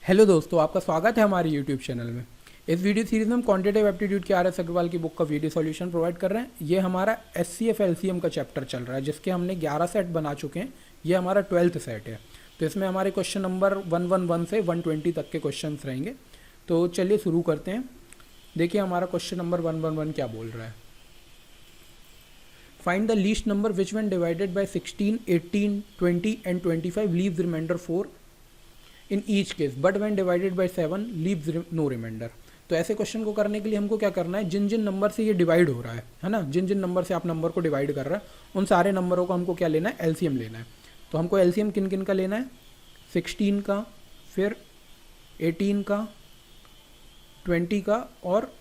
Hello दोस्तों, आपका स्वागत है हमारे यूट्यूब चैनल में। इस वीडियो सीरीज में हम क्वांटिटेटिव एप्टीट्यूड के आर.एस. अग्रवाल की बुक का वीडियो सॉल्यूशन प्रोवाइड कर रहे हैं। ये हमारा एचसीएफ एलसीएम का चैप्टर चल रहा है, जिसके हमने 11 सेट बना चुके हैं। ये हमारा 12th सेट है। तो इसमें हमारे क्वेश्चन नंबर 111 से 120 तक के क्वेश्चन रहेंगे। तो चलिए शुरू करते हैं। देखिए हमारा क्वेश्चन नंबर 111 क्या बोल रहा है। Find the least number which when divided by 16, 18, 20 and 25 leaves remainder 4 in each case, but when divided by 7 leaves no remainder. तो ऐसे क्वेश्चन को करने के लिए हमको क्या करना है, जिन जिन नंबर से ये डिवाइड हो रहा है ना, जिन जिन नंबर से आप नंबर को डिवाइड कर रहा है उन सारे नंबरों को हमको क्या लेना है, एलसीएम लेना है। तो हमको एलसीएम किन किन का लेना है, 16 का, फिर 18 का, 20 का और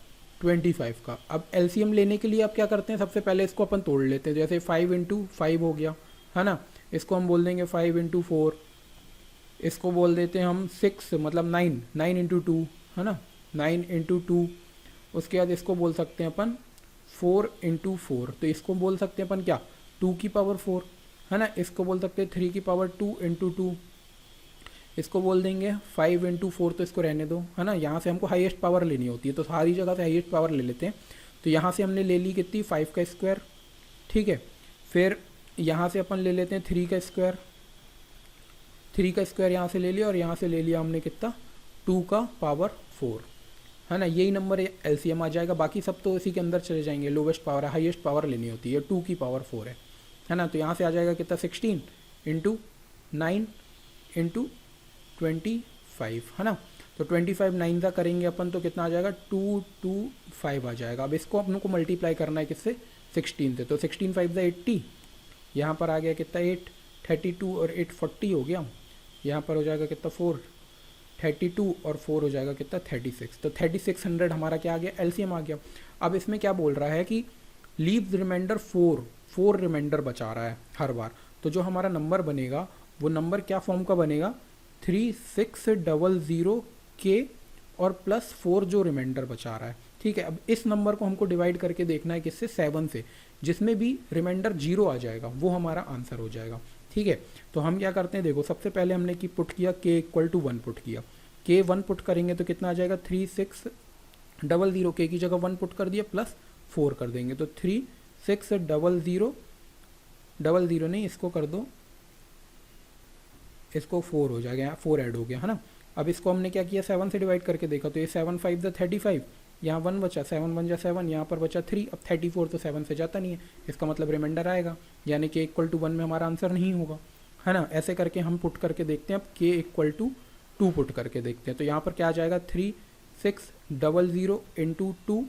25 का। अब एलसीएम लेने के लिए आप क्या करते हैं, सबसे पहले इसको अपन तोड़ लेते हैं। जैसे 5 इंटू 5 हो गया है ना, इसको हम बोल देंगे 5 इंटू 4। इसको बोल देते हैं हम 6 मतलब 9, 9 इंटू 2 है ना, 9 इंटू 2। उसके बाद इसको बोल सकते हैं अपन 4 इंटू 4। तो इसको बोल सकते हैं अपन क्या, 2 की पावर 4 है ना। इसको बोल सकते हैं 3 की पावर 2 इंटू 2। इसको बोल देंगे 5 इंटू 4, तो इसको रहने दो है ना। यहाँ से हमको हाईएस्ट पावर लेनी होती है, तो सारी जगह से हाईएस्ट पावर ले लेते हैं। तो यहाँ से हमने ले ली कितनी, 5 का स्क्वायर, ठीक है। फिर यहाँ से अपन ले लेते हैं 3 का स्क्वायर, 3 का स्क्वायर यहाँ से ले लिया, और यहाँ से ले लिया हमने कितना, 2 का पावर 4 है ना। यही नंबर एलसीएम आ जाएगा। बाकी सब तो इसी के अंदर चले जाएंगे। लोवेस्ट पावर है, हाईएस्ट पावर लेनी होती है, 2 की पावर 4 है ना। तो यहाँ से आ जाएगा कितना, 16 इंटू 9 इंटू 25 है ना। तो 25 9 का करेंगे अपन तो कितना आ जाएगा, 225 आ जाएगा। अब इसको अपन को मल्टीप्लाई करना है किससे, 16 से। तो 16 5 80, यहाँ पर आ गया कितना 8, 32 और 8 40 हो गया। यहाँ पर हो जाएगा कितना 4, 32 और 4 हो जाएगा कितना 36। तो 3600 हमारा क्या आ गया, एलसीएम आ गया। अब इसमें क्या बोल रहा है कि लीव्स रिमाइंडर 4 रिमाइंडर बचा रहा है हर बार। तो जो हमारा नंबर बनेगा वो नंबर क्या फॉर्म का बनेगा, 3600 के और प्लस 4 जो रिमाइंडर बचा रहा है, ठीक है। अब इस नंबर को हमको डिवाइड करके देखना है किससे, 7 से, जिसमें भी रिमाइंडर 0 आ जाएगा वो हमारा आंसर हो जाएगा, ठीक है। तो हम क्या करते हैं, देखो सबसे पहले हमने की पुट किया k इक्वल टू 1 पुट किया। k 1 पुट करेंगे तो कितना आ जाएगा, 3600, k की जगह 1 पुट कर दिया, प्लस 4 कर देंगे तो 3600 नहीं, इसको कर दो, इसको 4 हो जाएगा, 4 ऐड हो गया है ना। अब इसको हमने क्या किया, 7 से डिवाइड करके देखा तो ये 7 5 35, यहाँ 1 बचा, 7 1 जा 7, यहाँ पर बचा 3। अब 34 तो 7 से जाता नहीं है, इसका मतलब रिमाइंडर आएगा, यानी कि इक्वल टू 1 में हमारा आंसर नहीं होगा है ना। ऐसे करके हम पुट करके देखते हैं। अब k इक्वल टू 2 पुट करके देखते हैं। तो यहाँ पर क्या आ जाएगा, 3600 इंटू 2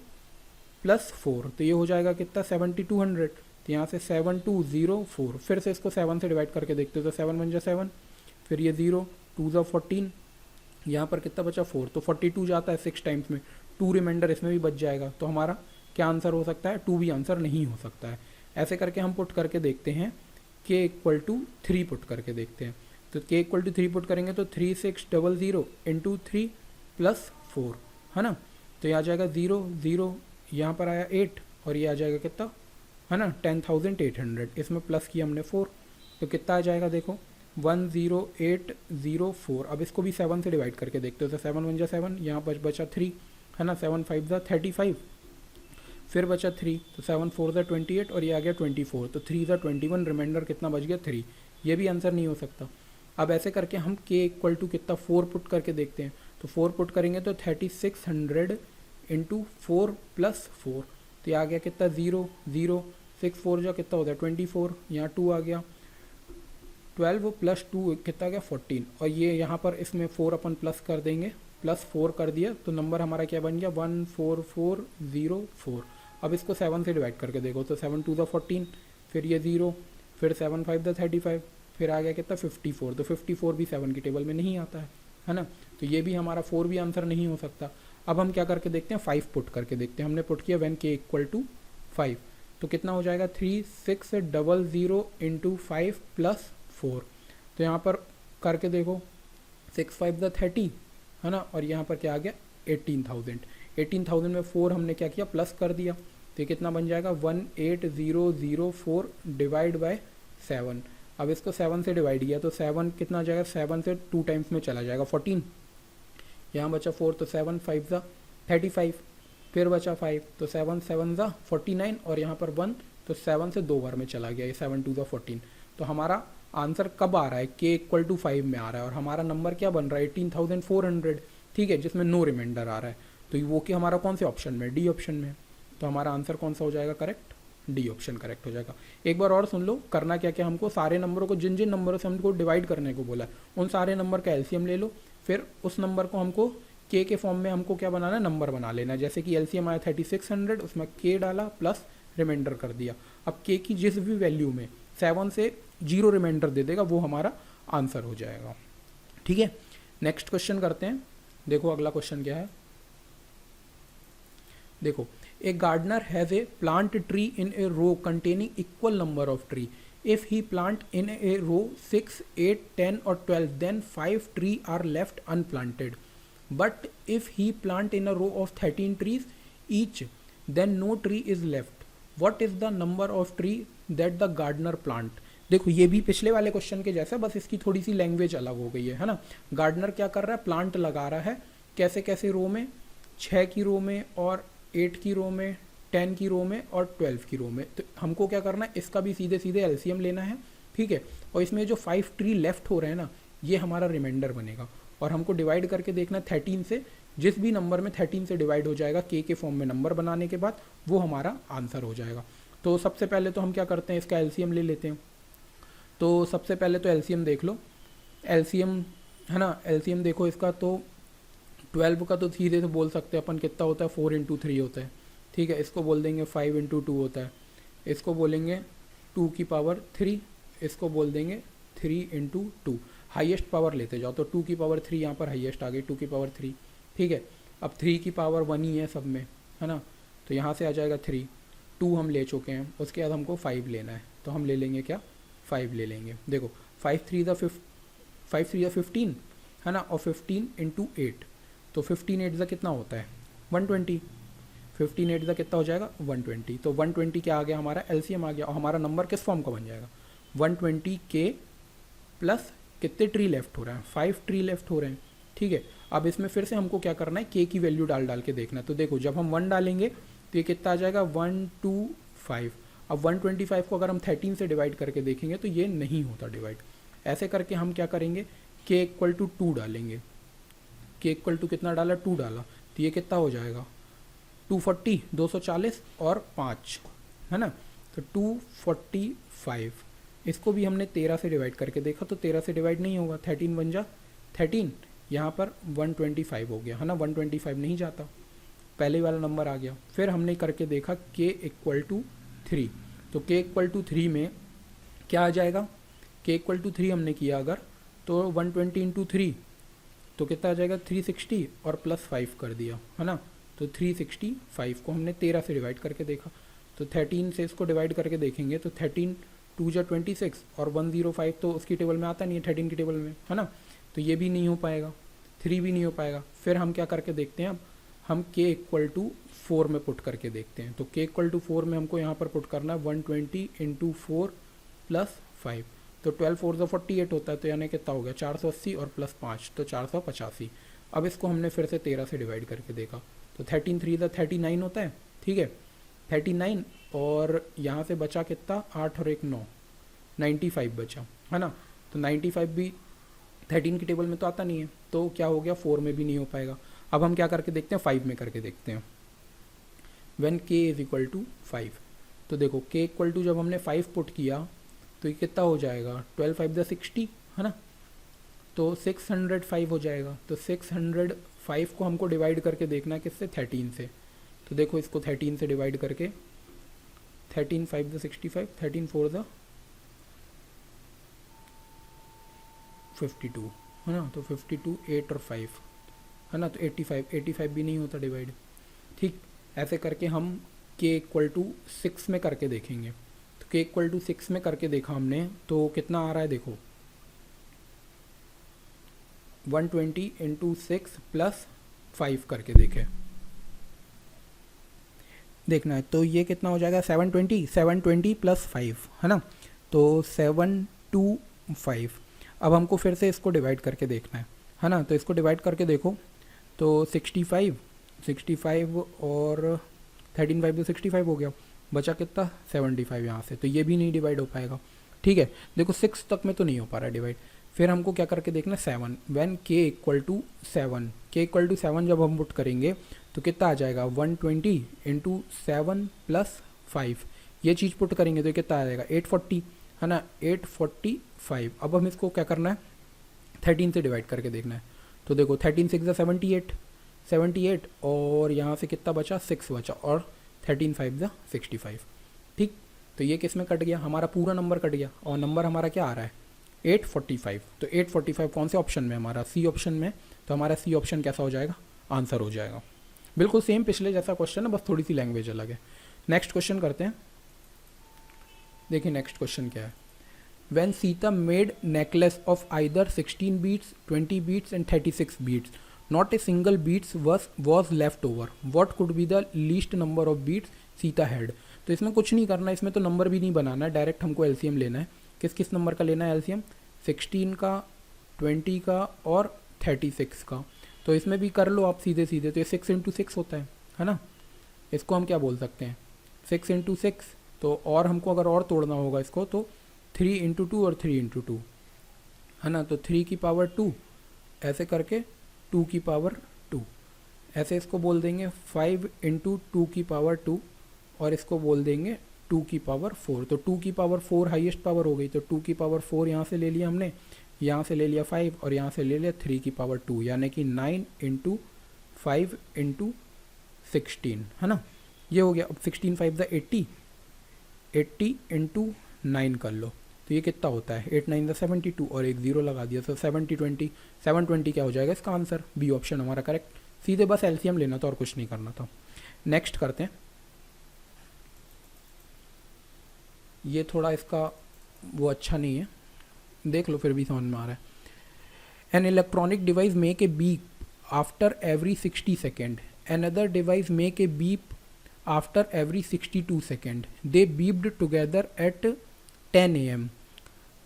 प्लस 4, तो ये हो जाएगा कितना 7200। तो यहाँ से 7204, फिर से इसको 7 से डिवाइड करके देखते हो तो 7 1 जा 7, फिर ये 0, 2 जा 14, यहाँ पर कितना बचा 4, तो 42 जाता है 6 टाइम्स में, 2 रिमाइंडर इसमें भी बच जाएगा। तो हमारा क्या आंसर हो सकता है, 2 भी आंसर नहीं हो सकता है। ऐसे करके हम पुट करके देखते हैं। k इक्वल टू 3 पुट करके देखते हैं। तो k इक्वल टू 3 पुट करेंगे तो 3600 इंटू 3 प्लस 4 है ना। तो ये आ जाएगा 0 0, यहाँ पर आया 8 और ये आ जाएगा कितना है ना 10800। इसमें प्लस किया हमने 4, तो कितना आ जाएगा देखो 10804। अब इसको भी 7 से डिवाइड करके देखते हो तो 7 1 जा 7, यहाँ पर बचा 3 है ना, 7 5 जा 35, फिर बचा 3, तो 7 4 जा 28 और ये आ गया 24, तो 3 जा 21, रिमाइंडर कितना बच गया 3। ये भी आंसर नहीं हो सकता। अब ऐसे करके हम k इक्वल टू कितना 4 पुट करके देखते हैं। तो 4 पुट करेंगे तो 3600 इंटू 4 प्लस 4, तो ये आ गया कितना 0 0, 6 4 जा कितना होता है 24, यहाँ 2 आ गया, 12 प्लस 2 कितना आ गया 14, और ये यहाँ पर इसमें 4 अपन प्लस कर देंगे, प्लस 4 कर दिया तो नंबर हमारा क्या बन गया 14404। अब इसको 7 से डिवाइड करके देखो तो 7 2 14, फिर ये 0, फिर 7 5 35, फिर आ गया कितना 54, तो 54 भी 7 की टेबल में नहीं आता है ना। तो ये भी हमारा 4 भी आंसर नहीं हो सकता। अब हम क्या करके देखते हैं, 5 पुट करके देखते हैं। हमने पुट किया when k इक्वल टू 5, तो कितना हो जाएगा 3600 इंटू 5 प्लस 4। तो यहाँ पर करके देखो 6 5 द 30 है ना, और यहाँ पर क्या आ गया 18,000 में 4 हमने क्या किया प्लस कर दिया, तो ये कितना बन जाएगा 18004 डिवाइड बाय 7। अब इसको 7 से डिवाइड किया तो 7 कितना आ जाएगा, 7 से 2 टाइम्स में चला जाएगा 14, यहाँ बचा 4 तो 7 5 ज़ा 35, फिर बचा 5 तो 7 7 ज़ा 49 और यहाँ पर 1 तो 7 से 2 बार में चला गया, ये 7 2 ज़ा 14। तो हमारा आंसर कब आ रहा है, k इक्वल टू 5 में आ रहा है और हमारा नंबर क्या बन रहा है 18,400, ठीक है, जिसमें नो रिमाइंडर आ रहा है। तो वो कि हमारा कौन से ऑप्शन में, डी ऑप्शन में। तो हमारा आंसर कौन सा हो जाएगा करेक्ट, डी ऑप्शन करेक्ट हो जाएगा। एक बार और सुन लो, करना क्या क्या, हमको सारे नंबरों को जिन जिन नंबरों से हमको डिवाइड करने को बोला है उन सारे नंबर का एलसीएम ले लो, फिर उस नंबर को हमको के फॉर्म में हमको क्या बनाना है, नंबर बना लेना है। जैसे कि एलसीएम आया 3600, उसमें के डाला प्लस रिमाइंडर कर दिया। अब के की जिस भी वैल्यू में 7 से 0 रिमाइंडर दे देगा वो हमारा आंसर हो जाएगा, ठीक है। नेक्स्ट क्वेश्चन करते हैं। देखो अगला क्वेश्चन क्या है, देखो a gardener has a plant tree in a row containing equal number of tree. If he plant in a row 6 8 10 और 12 then 5 tree are left unplanted, but if he plant in a row of 13 trees each then no tree is left, what is the number of tree that the gardener plant. देखो ये भी पिछले वाले question के जैसा, बस इसकी थोड़ी सी लैंग्वेज अलग हो गई है ना। गार्डनर क्या कर रहा है, प्लांट लगा रहा है, कैसे कैसे रो में, 6 की रो में और 8 की रो में, 10 की रो में और 12 की रो में। तो हमको क्या करना है, इसका भी सीधे सीधे एलसीएम लेना है, ठीक है। और इसमें जो 5 ट्री लेफ्ट हो रहे हैं ना, ये हमारा रिमाइंडर बनेगा और हमको डिवाइड करके देखना है 13 से। जिस भी नंबर में 13 से डिवाइड हो जाएगा के फॉर्म में नंबर बनाने के बाद, वो हमारा आंसर हो जाएगा। तो सबसे पहले तो हम क्या करते हैं, इसका एलसीएम ले लेते हैं। तो सबसे पहले तो एलसीएम देख लो, एलसीएम है ना, एलसीएम देखो इसका। तो 12 का तो सीधे से बोल सकते हैं अपन, कितना होता है 4 × 3 होता है, ठीक है। इसको बोल देंगे 5 × 2 होता है, इसको बोलेंगे 2 की पावर 3, इसको बोल देंगे 3 × 2। हाईएस्ट पावर लेते जाओ, तो 2 की पावर 3 यहाँ पर हाईएस्ट आ गई, 2 की पावर 3, ठीक है। अब 3 की पावर 1 ही है सब में, है ना, तो यहाँ से आ जाएगा 3, 2 हम ले चुके हैं, उसके बाद हमको 5 लेना है, तो हम ले लेंगे क्या, 5 ले लेंगे। देखो 5 3 ज़ा 15 है ना, और 15 × 8, तो 15 8 ज़ा कितना होता है 120, 15 8 ज़ा कितना हो जाएगा 120। तो 120 क्या आ गया, हमारा एलसीएम आ गया। और हमारा नंबर किस फॉर्म का बन जाएगा, 120 के प्लस कितने ट्री लेफ्ट हो रहे हैं, 5 ट्री लेफ्ट हो रहे हैं, ठीक है। अब इसमें फिर से हमको क्या करना है, के की वैल्यू डाल डाल के देखना है। तो देखो जब हम 1 डालेंगे तो ये कितना आ जाएगा 125। अब 125 को अगर हम 13 से डिवाइड करके देखेंगे तो ये नहीं होता डिवाइड। ऐसे करके हम क्या करेंगे, के इक्वल टू 2 डालेंगे। के इक्वल टू कितना डाला, 2 डाला, तो ये कितना हो जाएगा 240, 240 और 5 है ना, तो 245। इसको भी हमने 13 से डिवाइड करके देखा तो 13 से डिवाइड नहीं होगा, 13 बन जा 13, यहाँ पर 125 हो गया है ना, 125 नहीं जाता, पहले वाला नंबर आ गया। फिर हमने करके देखा के इक्वल टू 3, तो के इक्वल टू 3 में क्या आ जाएगा, के इक्वल टू 3 हमने किया अगर, तो 120 × 3 तो कितना आ जाएगा 360 और प्लस 5 कर दिया है ना, तो 365 को हमने 13 से डिवाइड करके देखा। तो 13 से इसको डिवाइड करके देखेंगे तो 13 2 × 26 और 105 तो उसकी टेबल में आता नहीं है 13 की टेबल में, है ना, तो ये भी नहीं हो पाएगा, 3 भी नहीं हो पाएगा। फिर हम क्या करके देखते हैं, अब हम के इक्वल टू 4 में पुट करके देखते हैं। तो के इक्वल टू 4 में हमको यहाँ पर पुट करना है 120 × 4 प्लस 5, तो 12 4 ज़ा 48 होता है, तो यानी कितना हो गया 480 और प्लस 5 तो 485। अब इसको हमने फिर से 13 से डिवाइड करके देखा तो 13 3 ज़ा 39 होता है, ठीक है, 39 और यहाँ से बचा कितना 8 और 1 9, 95 बचा है ना, तो 95 भी 13 की टेबल में तो आता नहीं है, तो क्या हो गया 4 में भी नहीं हो पाएगा। अब हम क्या करके देखते हैं 5 में करके देखते हैं, व्हेन के इज इक्वल टू 5। तो देखो के इक्वल टू जब हमने 5 पुट किया तो ये कितना हो जाएगा 12 5 ज़ा 60 है ना, तो 605 हो जाएगा। तो 605 को हमको डिवाइड करके देखना है किससे, 13 से। तो देखो इसको 13 से डिवाइड करके 13 5 ज़ा 65, 13 4 ज़ा 52 है ना, तो 52 8 और 5 है ना, तो 85 भी नहीं होता डिवाइड, ठीक। ऐसे करके हम के इक्वल टू 6 में करके देखेंगे। तो के इक्वल टू 6 में करके देखा हमने तो कितना आ रहा है, देखो 120 × 6 प्लस 5 करके देखें, देखना है तो ये कितना हो जाएगा 720 प्लस 5 है ना, तो 725। अब हमको फिर से इसको डिवाइड करके देखना है ना, तो इसको डिवाइड करके देखो तो 65 और 13 5 तो 65 हो गया, बचा कितना 75 यहाँ से, तो ये भी नहीं डिवाइड हो पाएगा। ठीक है, देखो 6 तक में तो नहीं हो पा रहा डिवाइड। फिर हमको क्या करके देखना 7, when k equal to 7, k equal to 7 जब हम पुट करेंगे तो कितना आ जाएगा 120 इंटू 7 प्लस 5, ये चीज़ पुट करेंगे तो कितना आ जाएगा 840, है ना, 845। अब हम इसको क्या करना है 13 से डिवाइड करके देखना है। तो देखो 13 6 78 और यहाँ से कितना बचा 6 बचा, और 13 5 65। ठीक, तो ये किस में कट गया, हमारा पूरा नंबर कट गया, और नंबर हमारा क्या आ रहा है 845। तो 845 कौन से ऑप्शन में, हमारा सी ऑप्शन में, तो हमारा सी ऑप्शन कैसा हो जाएगा, आंसर हो जाएगा। बिल्कुल सेम पिछले जैसा क्वेश्चन है, बस थोड़ी सी लैंग्वेज अलग है। नेक्स्ट क्वेश्चन करते हैं। देखिए नेक्स्ट क्वेश्चन क्या है, When Sita made necklace of either 16 beads, 20 beads and 36 beads, not a single beads was left over. What could be the least number of beads Sita had? तो इसमें कुछ नहीं करना है, इसमें तो नंबर भी नहीं बनाना है, डायरेक्ट हमको एलसीएम लेना है। किस किस नंबर का लेना है एलसीएम, 16 का, 20 का और 36 का। तो इसमें भी कर लो आप सीधे सीधे, तो ये 6 इंटू 6 होता है ना, इसको हम क्या बोल सकते हैं 6 इंटू 6। तो और हमको अगर और तोड़ना होगा इसको तो 3 इंटू 2 और 3 इंटू 2, है ना, तो 3 की पावर 2 ऐसे करके 2 की पावर 2, ऐसे इसको बोल देंगे 5 इंटू 2 की पावर 2, और इसको बोल देंगे 2 की पावर 4। तो 2 की पावर 4 हाईएस्ट पावर हो गई, तो 2 की पावर 4 यहाँ से ले लिया हमने, यहाँ से ले लिया 5 और यहाँ से ले लिया 3 की पावर 2, यानी कि 9 इंटू 5 इंटू 16, है ना, ये हो गया। अब 16 5 80 इंटू 9 कर लो, तो ये कितना होता है 8 9 72, और एक 0 लगा दिया, तो 720 क्या हो जाएगा इसका आंसर, बी ऑप्शन हमारा करेक्ट। सीधे बस एलसीएम लेना था और कुछ नहीं करना था। नेक्स्ट करते हैं, ये थोड़ा इसका वो अच्छा नहीं है, देख लो फिर भी समझ में आ रहा है। An electronic device make a beep after every 60 second, another device make a beep after every 62 seconds. They beeped together at 10 a.m.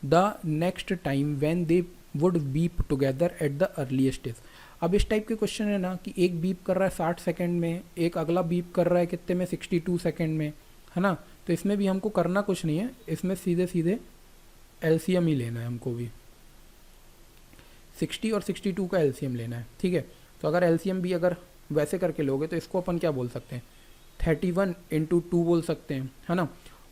the next time when they would beep together at the earliest is. अब इस type के question है ना कि एक beep कर रहा है 60 सेकेंड में, एक अगला बीप कर रहा है कितने में 62 सेकेंड में, है ना, तो इसमें भी हमको करना कुछ नहीं है, इसमें सीधे सीधे एलसीएम ही लेना है हमको भी, 60 और 62 का एलसीएम लेना है। ठीक है, तो अगर एलसीएम भी अगर वैसे करके लोगे तो इसको अपन क्या बोल सकते हैं 31 इंटू 2 बोल सकते हैं, है ना,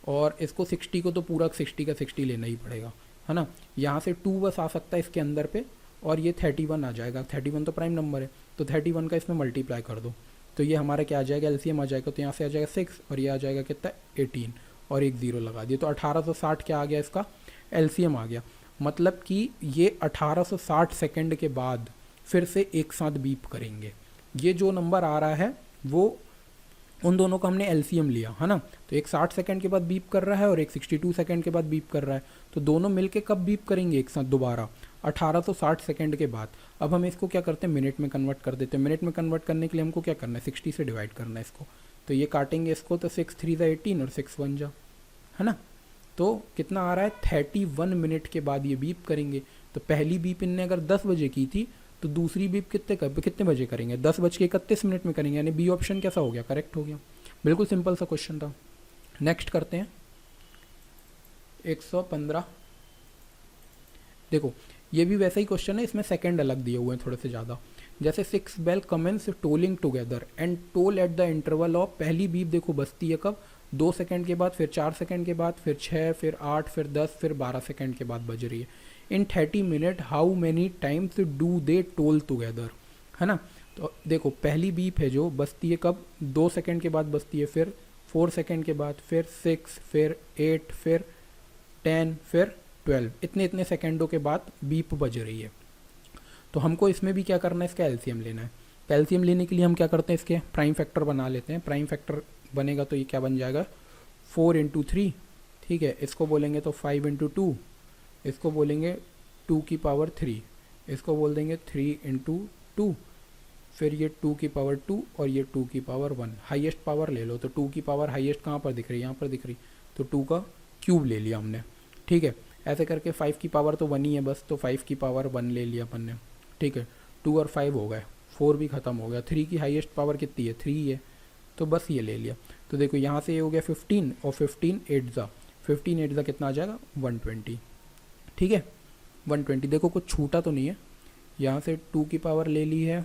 और इसको 60 को तो पूरा 60 का 60 लेना ही पड़ेगा, है ना, यहाँ से 2 बस आ सकता है इसके अंदर पे, और ये 31 आ जाएगा, 31 तो प्राइम नंबर है, तो 31 का इसमें मल्टीप्लाई कर दो, तो ये हमारा क्या आ जाएगा एलसीएम आ जाएगा, तो यहाँ से आ जाएगा 6 और ये आ जाएगा कितना 18 और एक 0 लगा दिया, तो 1860 क्या आ गया इसका एलसीएम आ गया। मतलब कि ये 1860 सेकेंड के बाद फिर से एक साथ बीप करेंगे। ये जो नंबर आ रहा है वो उन दोनों का हमने एलसीएम लिया, है ना, तो एक 60 सेकंड के बाद बीप कर रहा है और एक 62 सेकंड के बाद बीप कर रहा है, तो दोनों मिलके कब बीप करेंगे एक साथ दोबारा 1860 सेकंड के बाद। अब हम इसको क्या करते हैं मिनट में कन्वर्ट कर देते हैं। मिनट में कन्वर्ट करने के लिए हमको क्या करना है 60 से डिवाइड करना है इसको, तो ये काटेंगे इसको, तो 6 3 18 और 6 1 जा, है ना, तो कितना आ रहा है 31 मिनट के बाद ये बीप करेंगे। तो पहली बीप इनने अगर 10 बजे की थी तो दूसरी बीप कितने बजे करेंगे 10:31 में करेंगे, यानी बी ऑप्शन कैसा हो गया करेक्ट हो गया। बिल्कुल सिंपल सा क्वेश्चन था। नेक्स्ट करते हैं 115। देखो ये भी वैसा ही क्वेश्चन है, इसमें सेकंड अलग दिए हुए हैं थोड़े से ज़्यादा। जैसे 6 bell commence tolling together and toll at the interval of, पहली बीप देखो बजती है कब 2 सेकंड के बाद, फिर 4 सेकंड के बाद, फिर 6, फिर 8, फिर 10, फिर 12 सेकंड के बाद बज रही है। इन 30 minute how many times do they toll together, है ना, तो देखो पहली बीप है जो बजती है कब 2 सेकंड के बाद बजती है, फिर 4 सेकंड के बाद, फिर 6, फिर 8, फिर 10, फिर 12, इतने सेकंडों के बाद बीप बज रही है। तो हमको इसमें भी क्या करना है इसका एलसीएम लेना है। तो एलसीएम लेने के लिए हम क्या करते हैं इसके प्राइम फैक्टर बना लेते हैं। प्राइम फैक्टर बनेगा तो ये क्या बन जाएगा 4 × 3, ठीक है, इसको बोलेंगे तो 5 × 2, इसको बोलेंगे 2 की पावर 3, इसको बोल देंगे 3 × 2, फिर ये 2 की पावर 2 और ये 2 की पावर 1। हाईएस्ट पावर ले लो, तो 2 की पावर हाईएस्ट कहाँ पर दिख रही है, यहाँ पर दिख रही, तो 2 का क्यूब ले लिया हमने, ठीक है। ऐसे करके 5 की पावर तो 1 ही है बस, तो 5 की पावर 1 ले लिया अपन ने, ठीक है। 2 और 5 हो गए 4 भी ख़त्म हो गया। 3 की हाईएस्ट पावर कितनी है, 3 है, तो बस ये ले लिया। तो देखो यहाँ से ये हो गया 15 और 15 8 ज़ा कितना आ जाएगा 120, ठीक है 120। देखो कुछ छूटा तो नहीं है, यहाँ से 2 की पावर ले ली है,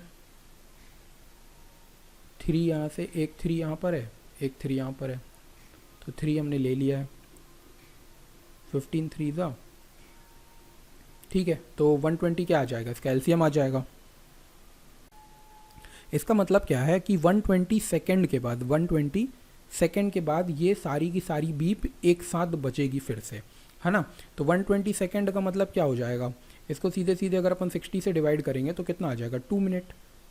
3 यहाँ से, एक 3 यहाँ पर है, एक 3 यहाँ पर है, तो 3 हमने ले लिया है, 15 3 ज़ा, ठीक है। तो 120 क्या आ जाएगा, इसका एलसीएम आ जाएगा। इसका मतलब क्या है कि 120 सेकंड के बाद, 120 सेकंड के बाद ये सारी की सारी बीप एक साथ बचेगी फिर से, है ना। तो 120 सेकंड का मतलब क्या हो जाएगा, इसको सीधे सीधे अगर अपन 60 से डिवाइड करेंगे तो कितना आ जाएगा 2 मिनट,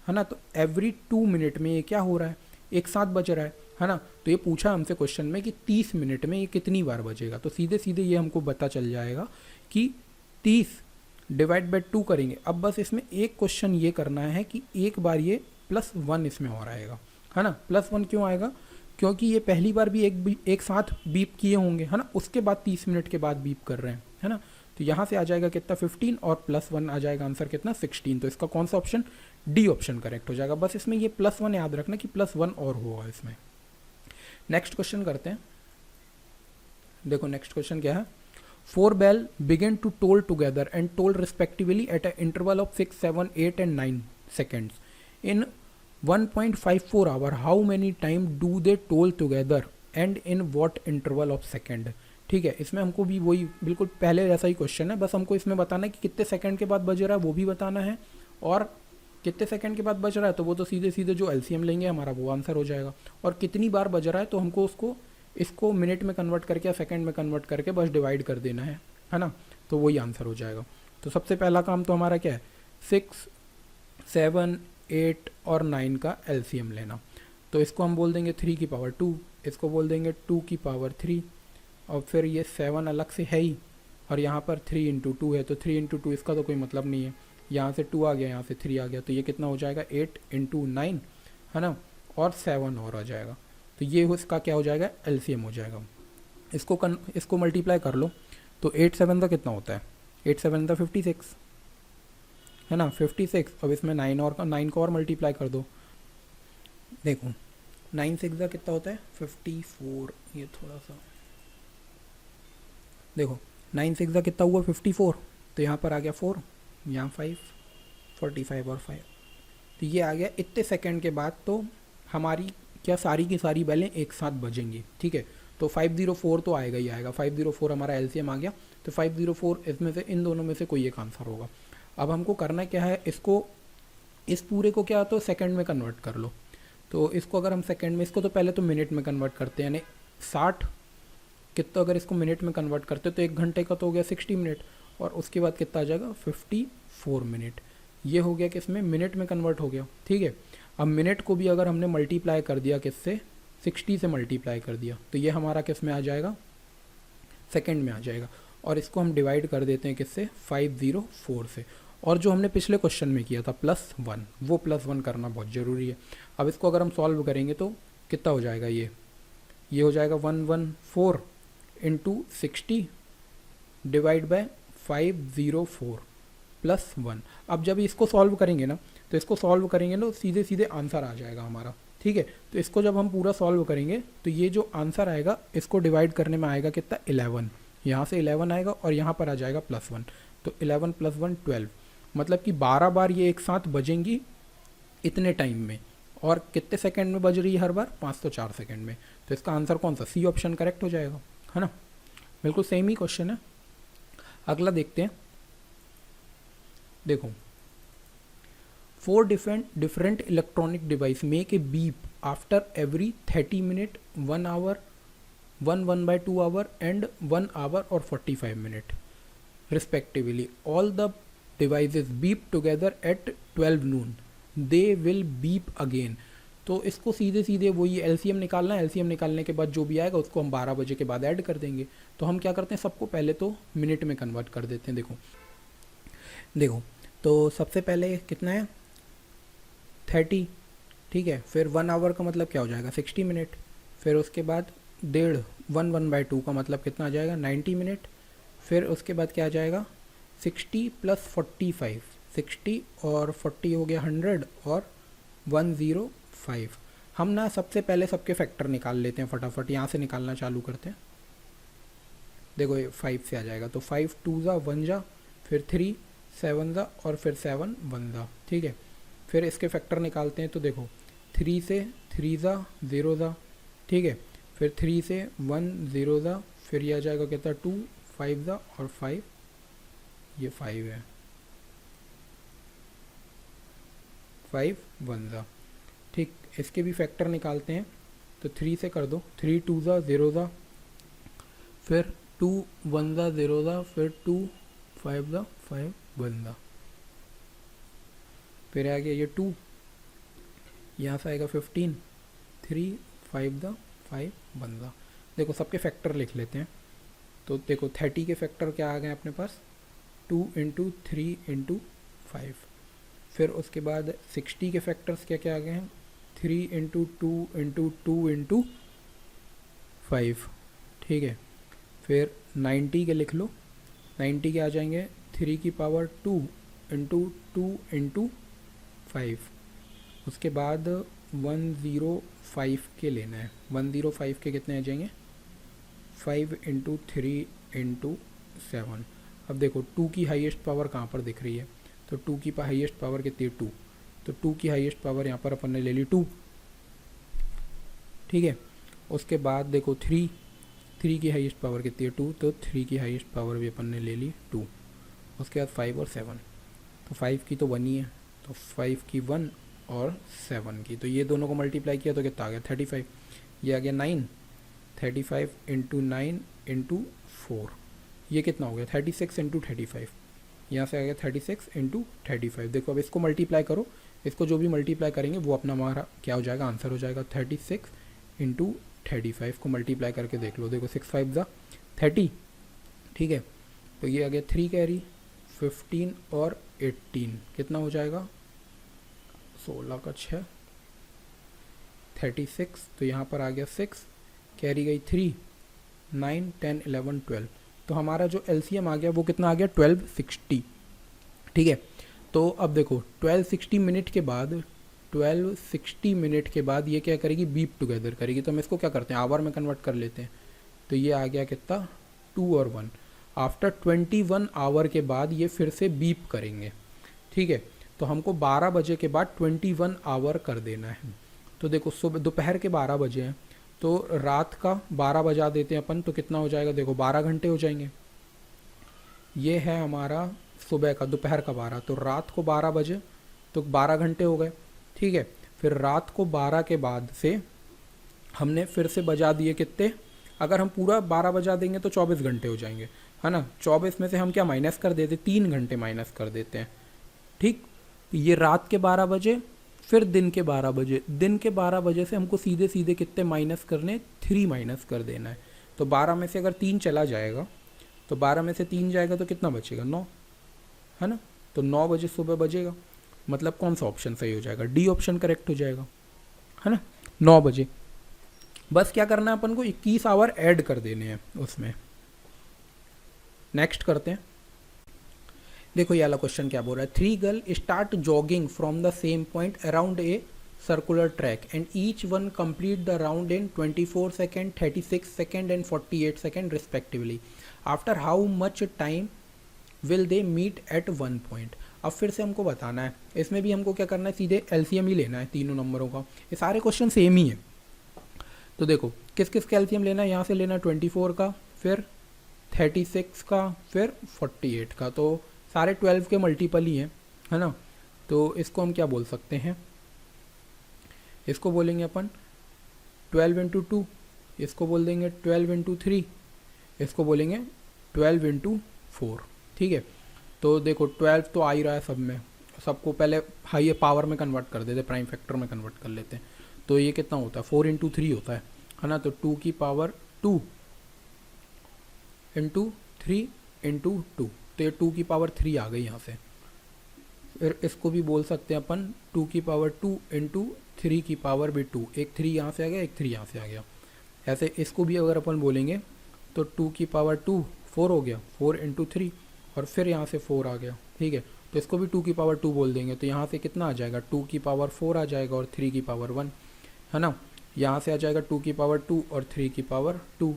है ना। तो एवरी 2 मिनट में ये क्या हो रहा है, एक साथ बज रहा है ना। तो ये पूछा हमसे क्वेश्चन में कि 30 मिनट में ये कितनी बार बजेगा, तो सीधे सीधे ये हमको पता चल जाएगा कि 30 डिवाइड बाई 2 करेंगे। अब बस इसमें एक क्वेश्चन ये करना है कि एक बार ये +1 इसमें और आएगा, है ना। +1 क्यों आएगा, क्योंकि ये पहली बार भी एक साथ बीप किए होंगे, है ना, उसके बाद 30 मिनट के बाद बीप कर रहे हैं, है ना। तो यहाँ से आ जाएगा कितना 15 और +1 आ जाएगा आंसर कितना 16। तो इसका कौन सा ऑप्शन, डी ऑप्शन करेक्ट हो जाएगा। बस इसमें ये +1 याद रखना कि +1 और होगा इसमें। नेक्स्ट क्वेश्चन करते हैं। देखो नेक्स्ट क्वेश्चन क्या है, 4 bell begin to toll together and toll respectively at a interval of 6, 7, 8 and 9 seconds in 1.54 hour. How many time do they toll together and in what interval of second? ठीक है, इसमें हमको भी वही बिल्कुल पहले जैसा ही क्वेश्चन है, बस हमको इसमें बताना है कि कितने सेकंड के बाद बज रहा है वो भी बताना है, और कितने सेकंड के बाद बज रहा है तो वो तो सीधे सीधे जो एलसीएम लेंगे हमारा वो आंसर हो जाएगा, और कितनी बार बज रहा है तो हमको उसको इसको मिनट में कन्वर्ट करके या सेकंड में कन्वर्ट करके बस डिवाइड कर देना है ना, तो वही आंसर हो जाएगा। तो सबसे पहला काम तो हमारा क्या है, 6, 7, 8 और 9 का एलसीएम लेना। तो इसको हम बोल देंगे 3 की पावर 2, इसको बोल देंगे 2 की पावर 3, और फिर ये 7 अलग से है ही, और यहाँ पर 3 × 2 है, तो 3 × 2 इसका तो कोई मतलब नहीं है, यहाँ से 2 आ गया, यहाँ से 3 आ गया, तो ये कितना हो जाएगा 8 × 9, है ना, और 7 और आ जाएगा। तो ये इसका क्या हो जाएगा एलसीएम हो जाएगा। इसको मल्टीप्लाई कर लो, तो 8 7 का कितना होता है, 8 7 का 56, है ना 56। अब इसमें 9 को और मल्टीप्लाई कर दो, देखो 9 6 का कितना होता है 54, ये थोड़ा सा देखो 9 6 का कितना हुआ 54, तो यहाँ पर आ गया 4, यहाँ 5, 45 और 5, तो ये आ गया इतने सेकंड के बाद। तो हमारी क्या सारी की सारी बैलें एक साथ बजेंगी, ठीक है। तो 504 तो आएगा ही आएगा, 504 हमारा एलसीएम आ गया, तो 504 इसमें से इन दोनों में से कोई एक आंसर होगा। अब हमको करना क्या है, इसको इस पूरे को क्या तो सेकंड में कन्वर्ट कर लो। तो इसको अगर हम सेकंड में, इसको तो पहले तो मिनट में कन्वर्ट करते हैं, यानी 60 कितना, अगर इसको मिनट में कन्वर्ट करते तो 1 घंटे का तो हो गया 60 मिनट, और उसके बाद कितना आ जाएगा 54 मिनट। ये हो गया कि इसमें मिनट में कन्वर्ट हो गया, ठीक है। अब मिनट को भी अगर हमने मल्टीप्लाई कर दिया किससे, 60 से मल्टीप्लाई कर दिया, तो ये हमारा किस में आ जाएगा सेकंड में आ जाएगा, और इसको हम डिवाइड कर देते हैं किससे 504 से। और जो हमने पिछले क्वेश्चन में किया था +1, वो +1 करना बहुत ज़रूरी है। अब इसको अगर हम सॉल्व करेंगे तो कितना हो जाएगा, ये हो जाएगा 114 × 60 डिवाइड बाय 504 +1। अब जब इसको सॉल्व करेंगे ना, तो इसको सॉल्व करेंगे ना, सीधे सीधे आंसर आ जाएगा हमारा, ठीक है। तो इसको जब हम पूरा सॉल्व करेंगे तो ये जो आंसर आएगा इसको डिवाइड करने में आएगा कितना 11, यहाँ से 11 आएगा और यहाँ पर आ जाएगा +1, तो 11 + 1 12, मतलब कि 12 बार ये एक साथ बजेंगी इतने टाइम में। और कितने सेकंड में बज रही है हर बार, 504 सेकंड में। तो इसका आंसर कौन सा, सी ऑप्शन करेक्ट हो जाएगा, है ना। बिल्कुल सेम ही क्वेश्चन है। अगला देखते हैं, देखो 4 different electronic device make a beep after every 30 minute, 1 hour, 1/2 hour and 1 hour or 45 minute respectively. All the devices beep together at 12 noon. They will beep again. तो इसको सीधे सीधे वही एलसीएम निकालना है, एलसीएम निकालने के बाद जो भी आएगा उसको हम 12 बजे के बाद ऐड कर देंगे। तो हम क्या करते हैं, सबको पहले तो मिनट में कन्वर्ट कर देते हैं। देखो तो सबसे पहले कितना है 30, ठीक है। फिर 1 आवर का मतलब क्या हो जाएगा 60 मिनट, फिर उसके बाद 1/2 का मतलब कितना आ जाएगा 90 मिनट, फिर उसके बाद क्या आ जाएगा 60 + 45, 60 और 40 हो गया 100 और 105। हम ना सबसे पहले सबके फैक्टर निकाल लेते हैं फटाफट, यहाँ से निकालना चालू करते हैं। देखो ये 5 से आ जाएगा, तो 5 2 जा 1 जा, फिर 3 7 जा और फिर 7 1 जा, ठीक है। फिर इसके फैक्टर निकालते हैं, तो देखो 3 से 3 जा 0 जा, ठीक है। फिर 3 से 1 0 जा, फिर ये आ जाएगा कहता 2 5 जा और 5, ये 5 है, 5 1 जा, ठीक। इसके भी फैक्टर निकालते हैं, तो 3 से कर दो, 3 2 जा 0 जा, फिर 2 1 जा 0 जा, फिर 2 5 जा 5 1 जा, फिर आ गया ये 2, यहाँ से आएगा 15, 3 5 जा 5 1 जा। देखो सबके फैक्टर लिख लेते हैं, तो देखो 30 के फैक्टर क्या आ गए अपने पास, 2 इंटू 3 इंटू 5। फिर उसके बाद 60 के फैक्टर्स क्या क्या आ गए हैं, 3 इंटू 2 इंटू 2 इंटू 5, ठीक है। फिर 90 के लिख लो, 90 के आ जाएंगे 3 की पावर 2 इंटू 2 इंटू 5। उसके बाद 105 के लेना है, 105 के कितने आ जाएंगे, 5 इंटू 3 इंटू 7। अब देखो 2 की हाईएस्ट पावर कहाँ पर दिख रही है, तो 2 की हाईएस्ट पावर कितनी है 2, तो 2 की हाईएस्ट पावर यहाँ पर अपन ने ले ली 2, ठीक है। उसके बाद देखो 3 की हाईएस्ट पावर कितनी है 2, तो 3 की हाईएस्ट पावर भी अपन ने ले ली 2। उसके बाद 5 और 7, तो 5 की तो 1 ही है, तो 5 की 1 और 7 की, तो ये दोनों को मल्टीप्लाई किया तो कितना आ गया 35, ये आ गया 9, 35 इंटू 9 इंटू 4, ये कितना हो गया 36 इंटू 35, यहाँ से आ गया 36 इंटू 35। देखो अब इसको मल्टीप्लाई करो, इसको जो भी मल्टीप्लाई करेंगे वो अपना हमारा क्या हो जाएगा, आंसर हो जाएगा 36 इंटू 35 को मल्टीप्लाई करके देख लो। देखो 6 5 जा 30, ठीक है। तो ये आ गया 3 कैरी 15 और 18, कितना हो जाएगा 16 का 6 36, तो यहाँ पर आ गया 6, कैरी गई 3 9 10 11 12, तो हमारा जो एलसीएम आ गया वो कितना आ गया 1260, ठीक है। तो अब देखो 1260 मिनट के बाद, 1260 मिनट के बाद ये क्या करेगी, बीप टुगेदर करेगी, तो हम इसको क्या करते हैं आवर में कन्वर्ट कर लेते हैं, तो ये आ गया कितना 2 और 1। आफ्टर 21 आवर के बाद ये फिर से बीप करेंगे, ठीक है। तो हमको 12 बजे के बाद 21 आवर कर देना है। तो देखो सुबह दोपहर के 12 बजे हैं, तो रात का 12 बजा देते हैं अपन, तो कितना हो जाएगा, देखो 12 घंटे हो जाएंगे। ये है हमारा सुबह का, दोपहर का 12, तो रात को 12 बजे तो 12 घंटे हो गए, ठीक है। फिर रात को 12 के बाद से हमने फिर से बजा दिए कितने, अगर हम पूरा 12 बजा देंगे तो 24 घंटे हो जाएंगे, है ना। 24 में से हम क्या माइनस कर देते, 3 घंटे माइनस कर देते हैं, ठीक। ये रात के 12 बजे, फिर दिन के 12 बजे, दिन के 12 बजे से हमको सीधे सीधे कितने माइनस करने, 3 माइनस कर देना है। तो 12 में से अगर 3 चला जाएगा, तो 12 में से 3 जाएगा तो कितना बचेगा 9, है ना। तो 9 बजे सुबह बजेगा, मतलब कौन सा ऑप्शन सही हो जाएगा, डी ऑप्शन करेक्ट हो जाएगा, है ना, 9 बजे। बस क्या करना है अपन को 21 आवर ऐड कर देने हैं उसमें। नेक्स्ट करते हैं। देखो ये वाला क्वेश्चन क्या बोल रहा है, 3 girl start jogging from the same point around a circular track and each one complete the round in 24 second, 36 second and 48 second respectively. After how much time will they meet at one point? अब फिर से हमको बताना है, इसमें भी हमको क्या करना है, सीधे एलसीएम ही लेना है तीनों नंबरों का। ये सारे क्वेश्चन सेम ही है। तो देखो किस किस का एलसीएम लेना है, यहाँ से लेना है 24 का, फिर 36 का, फिर 48 का, तो सारे 12 के मल्टीपल ही हैं, है ना। तो इसको हम क्या बोल सकते हैं, इसको बोलेंगे अपन 12 इंटू 2, इसको बोल देंगे 12 इंटू 3, इसको बोलेंगे 12 इंटू 4, ठीक है। तो देखो 12 तो आ ही रहा है सब में, सबको पहले हाई पावर में कन्वर्ट कर देते, प्राइम फैक्टर में कन्वर्ट कर लेते हैं। तो ये कितना होता है 4 इंटू 3 होता है ना। तो 2 की पावर 2 इंटू 3 इंटू 2, तो ये 2 की पावर 3 आ गई यहाँ से। फिर इसको भी बोल सकते हैं अपन 2 की पावर 2 इंटू 3 की पावर भी 2, एक 3 यहाँ से आ गया, एक 3 यहाँ से आ गया। ऐसे इसको भी अगर अपन बोलेंगे तो 2 की पावर 2 4 हो गया, 4 इंटू 3, और फिर यहाँ से 4 आ गया, ठीक है। तो इसको भी 2 की पावर 2 बोल देंगे, तो यहाँ से कितना आ जाएगा 2 की पावर 4 आ जाएगा और 3 की पावर 1, है ना। यहाँ से आ जाएगा 2 की पावर 2 और 3 की पावर 2,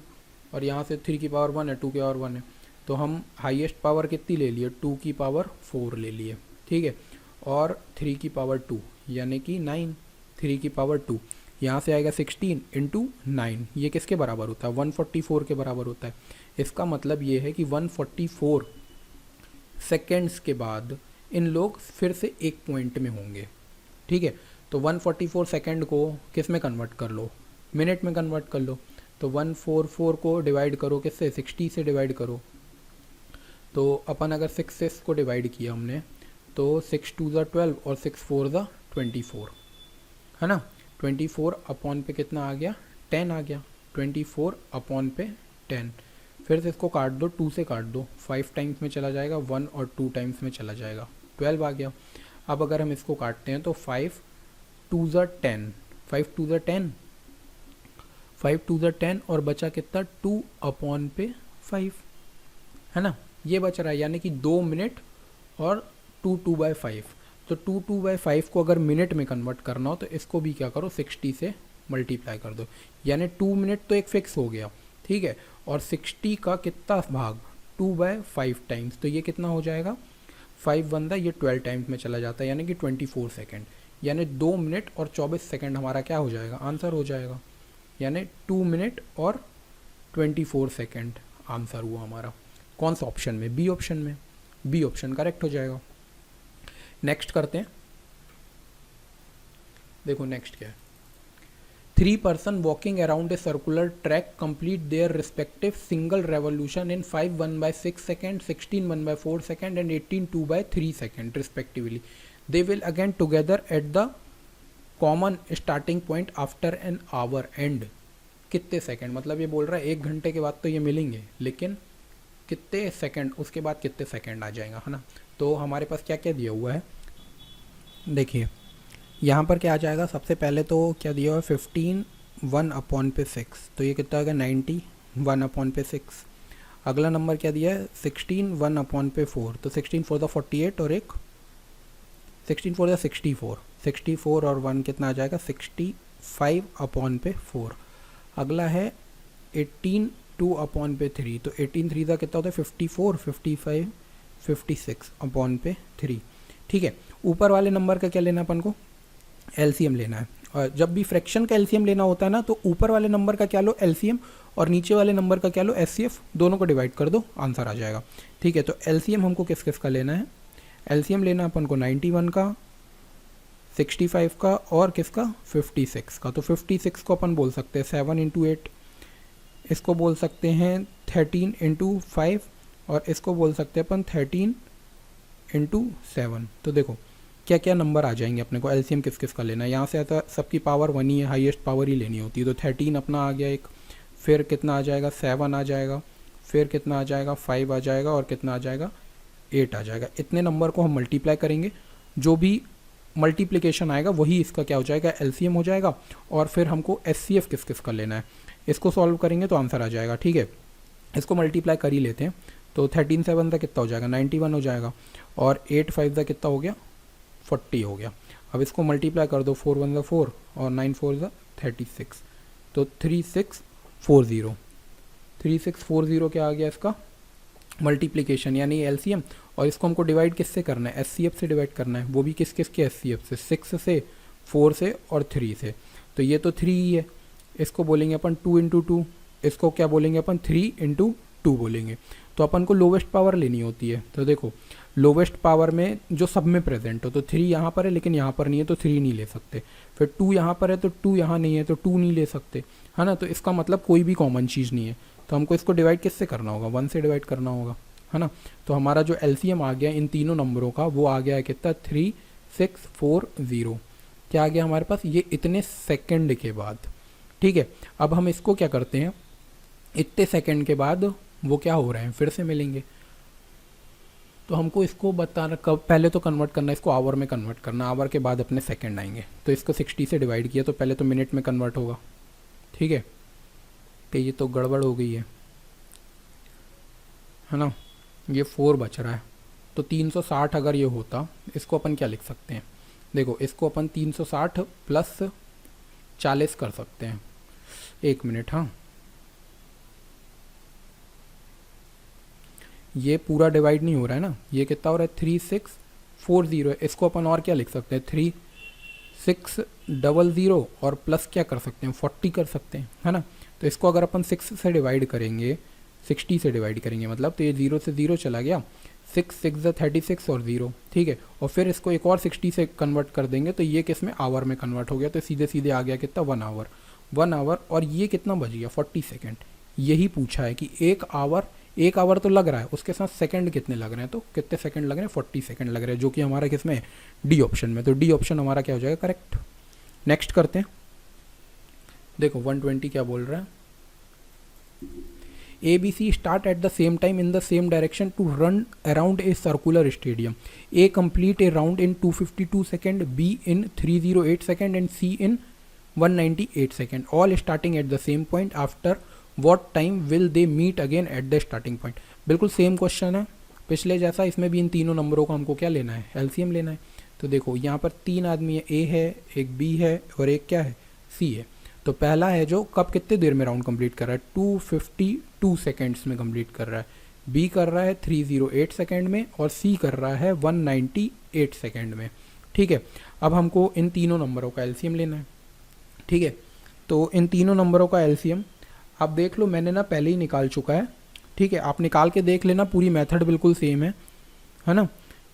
और यहाँ से 3 की पावर 1 है, 2 की पावर 1 है, तो हम हाईएस्ट पावर कितनी ले लिए 2 की पावर 4 ले लिए, ठीक है। और 3 की पावर 2 यानी कि 9, 3 की पावर 2, यहाँ से आएगा 16 इंटू 9, ये किसके बराबर होता है 144 के बराबर होता है। इसका मतलब ये है कि 144 सेकेंड्स के बाद इन लोग फिर से एक पॉइंट में होंगे, ठीक है। तो 144 सेकेंड को किस में कन्वर्ट कर लो, मिनट में कन्वर्ट कर लो। तो 144 को डिवाइड करो किससे, 60 से डिवाइड करो। तो अपन अगर 6 को डिवाइड किया हमने तो 6 2 ज़ा 12 और 6 4 ज़ा 24, है ना। 24 अपॉन पे कितना आ गया 10 आ गया, 24 अपॉन पे 10। फिर से इसको काट दो, 2 से काट दो, 5 टाइम्स में चला जाएगा, 1 और 2 टाइम्स में चला जाएगा, 12 आ गया। अब अगर हम इसको काटते हैं तो 5 2 ज़ा 10, 5 2 ज़ा 10, 5 2 ज़ा 10 और बचा कितना 2 अपॉन पे 5, है ना। ये बच रहा है, यानी कि 2 मिनट और 2/5। तो 2/5 को अगर मिनट में कन्वर्ट करना हो तो इसको भी क्या करो 60 से मल्टीप्लाई कर दो, यानी 2 मिनट तो एक फिक्स हो गया, ठीक है। और 60 का कितना भाग 2/5 टाइम्स, तो ये कितना हो जाएगा 5 1 ये 12 टाइम्स में चला जाता है, यानी कि 24 सेकेंड, यानी 2 मिनट और 24 सेकेंड हमारा क्या हो जाएगा आंसर हो जाएगा, यानी 2 मिनट और 24 सेकेंड आंसर हुआ हमारा। कौन सा ऑप्शन में, बी ऑप्शन में, बी ऑप्शन करेक्ट हो जाएगा। नेक्स्ट करते हैं, देखो नेक्स्ट क्या है। 3 person walking around a circular track complete their respective single revolution in 5 1/6 second, 16 1/4 second and 18 2/3 second respectively. They will again together at the common starting point after an hour and. कितने second, मतलब ये बोल रहा है 1 घंटे के बाद तो ये मिलेंगे, लेकिन कितने सेकंड उसके बाद कितने सेकंड आ जाएगा, है ना। तो हमारे पास क्या क्या दिया हुआ है, देखिए यहाँ पर क्या आ जाएगा। सबसे पहले तो क्या दिया हुआ है 15 1 अपॉन पे 6, तो ये कितना होगा 90 1 अपॉन पे 6। अगला नंबर क्या दिया है 16 1 अपॉन पे 4, तो 16 4 48 और एक 16 4 64, 64 और 1 कितना आ जाएगा 65 अपॉन पे 4। अगला है 18 2 अपॉन पे 3, तो 18 3 का कितना होता है 54 55 56 अपॉन पे 3, ठीक है। ऊपर वाले नंबर का क्या लेना अपन को एलसीएम लेना है, और जब भी फ्रैक्शन का एलसीएम लेना होता है ना तो ऊपर वाले नंबर का क्या लो एलसीएम और नीचे वाले नंबर का क्या लो एचसीएफ, दोनों को डिवाइड कर दो आंसर आ जाएगा, ठीक है। तो एलसीएम हमको किस किस का लेना है, एलसीएम लेना अपन को 91 का, 65 का और किसका 56 का। तो 56 को अपन बोल सकते हैं 7 × 8, इसको बोल सकते हैं 13 × 5 और इसको बोल सकते हैं अपन 13 × 7। तो देखो क्या क्या नंबर आ जाएंगे अपने को, एलसीएम किस किस का लेना है। यहाँ से आता सबकी पावर 1 ही है, हाईएस्ट पावर ही लेनी होती है। तो 13 अपना आ गया एक, फिर कितना आ जाएगा 7 आ जाएगा, फिर कितना आ जाएगा 5 आ जाएगा और कितना आ जाएगा 8 आ जाएगा। इतने नंबर को हम मल्टीप्लाई करेंगे, जो भी मल्टीप्लिकेशन आएगा वही इसका क्या हो जाएगा एलसीएम हो जाएगा। और फिर हमको एचसीएफ किस किस का लेना है, इसको सॉल्व करेंगे तो आंसर आ जाएगा, ठीक है। इसको मल्टीप्लाई कर ही लेते हैं, तो 13 7 का कितना हो जाएगा 91 हो जाएगा, और 8 5 का कितना हो गया 40 हो गया। अब इसको मल्टीप्लाई कर दो, 4 1 4 और 9 4 36, तो 3640, 3640 क्या आ गया इसका मल्टीप्लिकेशन यानी एलसीएम। और इसको हमको डिवाइड किससे करना है एचसीएफ से डिवाइड करना है, वो भी किस किस के एचसीएफ से 6 से 4 से और 3 से। तो ये तो 3 ही है, इसको बोलेंगे अपन 2 × 2, इसको क्या बोलेंगे अपन 3 × 2 बोलेंगे। तो अपन को लोवेस्ट पावर लेनी होती है, तो देखो लोवेस्ट पावर में जो सब में प्रेजेंट हो, तो 3 यहाँ पर है लेकिन यहाँ पर नहीं है तो 3 नहीं ले सकते, फिर 2 यहाँ पर है तो 2 यहाँ नहीं है तो 2 नहीं ले सकते, है ना। तो इसका मतलब कोई भी कॉमन चीज़ नहीं है, तो हमको इसको डिवाइड किससे करना होगा 1 से डिवाइड करना होगा, है ना। तो हमारा जो एलसीएम आ गया इन तीनों नंबरों का वो आ गया है कितना 3640, क्या आ गया हमारे पास ये इतने सेकंड के बाद, ठीक है। अब हम इसको क्या करते हैं, इतने सेकंड के बाद वो क्या हो रहे हैं फिर से मिलेंगे, तो हमको इसको बताना कब, पहले तो कन्वर्ट करना है इसको आवर में कन्वर्ट करना, आवर के बाद अपने सेकंड आएंगे। तो इसको 60 से डिवाइड किया तो पहले तो मिनट में कन्वर्ट होगा, ठीक है। तो ये तो गड़बड़ हो गई है ना, ये 4 बच रहा है, तो 360 अगर ये होता, इसको अपन क्या लिख सकते हैं, देखो इसको अपन 360 प्लस 40 कर सकते हैं। 1 मिनट, हाँ ये पूरा डिवाइड नहीं हो रहा है ना, ये कितना हो रहा है 3640 है, इसको अपन और क्या लिख सकते हैं 3600 और प्लस क्या कर सकते हैं 40 कर सकते हैं, है ना। तो इसको अगर अपन 6 से डिवाइड करेंगे, 60 से डिवाइड करेंगे मतलब, तो ये 0 से 0 चला गया, 6 6 36 और 0, ठीक है। और फिर इसको एक और 60 से कन्वर्ट कर देंगे तो ये किस में आवर में कन्वर्ट हो गया, तो सीधे सीधे आ गया कितना 1 आवर, 1 आवर। और ये कितना बच गया 40 सेकेंड। यही पूछा है कि 1 आवर तो लग रहा है, उसके साथ सेकंड कितने लग रहे हैं, तो कितने सेकंड लग रहे हैं 40 सेकंड लग रहे हैं, जो कि हमारा किस में डी ऑप्शन में। तो डी ऑप्शन हमारा क्या हो जाएगा करेक्ट। नेक्स्ट करते हैं, देखो 120 क्या बोल रहा है, ABC start at the same time in the same direction to run around a circular stadium. A complete a round in 252 second, B in 308 second and C in 198 second. All starting at the same point. After what time will they meet again at the starting point? बिल्कुल same question है पिछले जैसा, इसमें भी इन तीनों नंबरों को हमको क्या लेना है, एलसीएम लेना है। तो देखो यहाँ पर 3 आदमी है, ए है, एक बी है और एक क्या है सी है। तो पहला है जो कब कितने देर में राउंड कंप्लीट कर रहा है, 252 सेकेंड्स में कंप्लीट कर रहा है, बी कर रहा है 308 सेकेंड में और सी कर रहा है 198 सेकेंड में, ठीक है। अब हमको इन तीनों नंबरों का एलसीएम लेना है, ठीक है। तो इन तीनों नंबरों का एलसीएम आप देख लो, मैंने ना पहले ही निकाल चुका है, ठीक है। आप निकाल के देख लेना, पूरी मेथड बिल्कुल सेम है ना।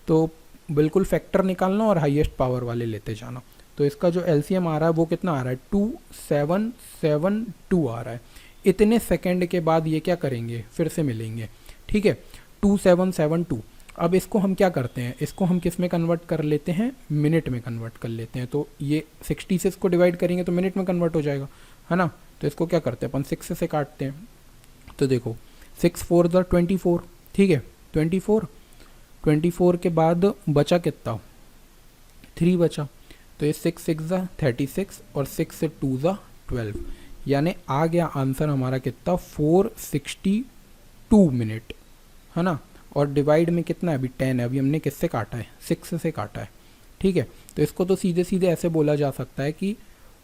तो बिल्कुल फैक्टर निकालना और हाईएस्ट पावर वाले लेते जाना। तो इसका जो एलसीएम आ रहा है वो कितना आ रहा है 2772 आ रहा है। इतने सेकंड के बाद ये क्या करेंगे, फिर से मिलेंगे, ठीक है 2772। अब इसको हम क्या करते हैं, इसको हम किस में कन्वर्ट कर लेते हैं, मिनट में कन्वर्ट कर लेते हैं। तो ये 60 से इसको डिवाइड करेंगे तो मिनट में कन्वर्ट हो जाएगा, है ना। तो इसको क्या करते हैं अपन 6 से काटते हैं। तो देखो 6 4 24, ठीक है 24 के बाद बचा कितना 3 बचा। तो ये 6 6 36 और 6 से 2 12, यानी आ गया आंसर हमारा कितना 462 मिनट, है ना। और डिवाइड में कितना है, अभी 10 है, अभी हमने किससे काटा है 6 से काटा है, ठीक है। तो इसको तो सीधे सीधे ऐसे बोला जा सकता है कि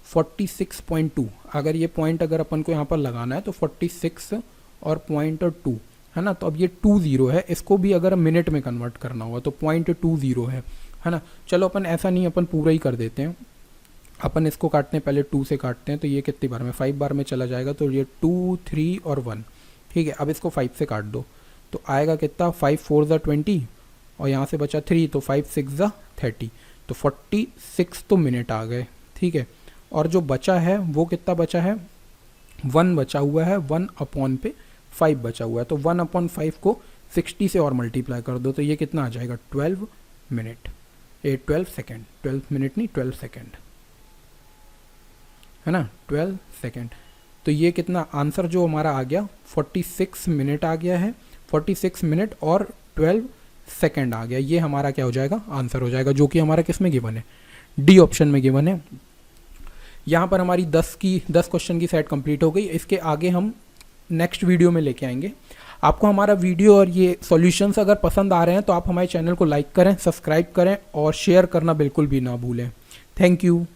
46.2, अगर ये पॉइंट अगर अपन को यहाँ पर लगाना है तो 46 और पॉइंट 2, है ना। तो अब ये 20 है, इसको भी अगर मिनट में कन्वर्ट करना होगा तो 0.20 है ना। चलो अपन ऐसा नहीं, अपन पूरा ही कर देते हैं। अपन इसको काटते हैं, पहले 2 से काटते हैं, तो ये कितनी बार में 5 बार में चला जाएगा। तो ये 2 3 और 1, ठीक है। अब इसको 5 से काट दो तो आएगा कितना 5 4 20 और यहाँ से बचा 3, तो 5 6 30, तो 46 तो मिनट आ गए, ठीक है। और जो बचा है वो कितना बचा है 1 बचा हुआ है, 1/5 बचा हुआ है। तो 1/5 को 60 से और मल्टीप्लाई कर दो तो ये कितना आ जाएगा 12 मिनट, 12 सेकेंड, 12 मिनट नहीं 12 सेकेंड, है ना 12 सेकेंड। तो ये कितना आंसर जो हमारा आ गया 46 मिनट आ गया है, 46 मिनट और 12 सेकेंड आ गया। ये हमारा क्या हो जाएगा आंसर हो जाएगा, जो कि हमारा किस में गिवन है, डी ऑप्शन में गिवन है। यहाँ पर हमारी 10 क्वेश्चन की सेट कंप्लीट हो गई। इसके आगे हम नेक्स्ट वीडियो में लेके आएंगे। आपको हमारा वीडियो और ये सॉल्यूशंस अगर पसंद आ रहे हैं तो आप हमारे चैनल को लाइक करें, सब्सक्राइब करें और शेयर करना बिल्कुल भी ना भूलें। Thank you.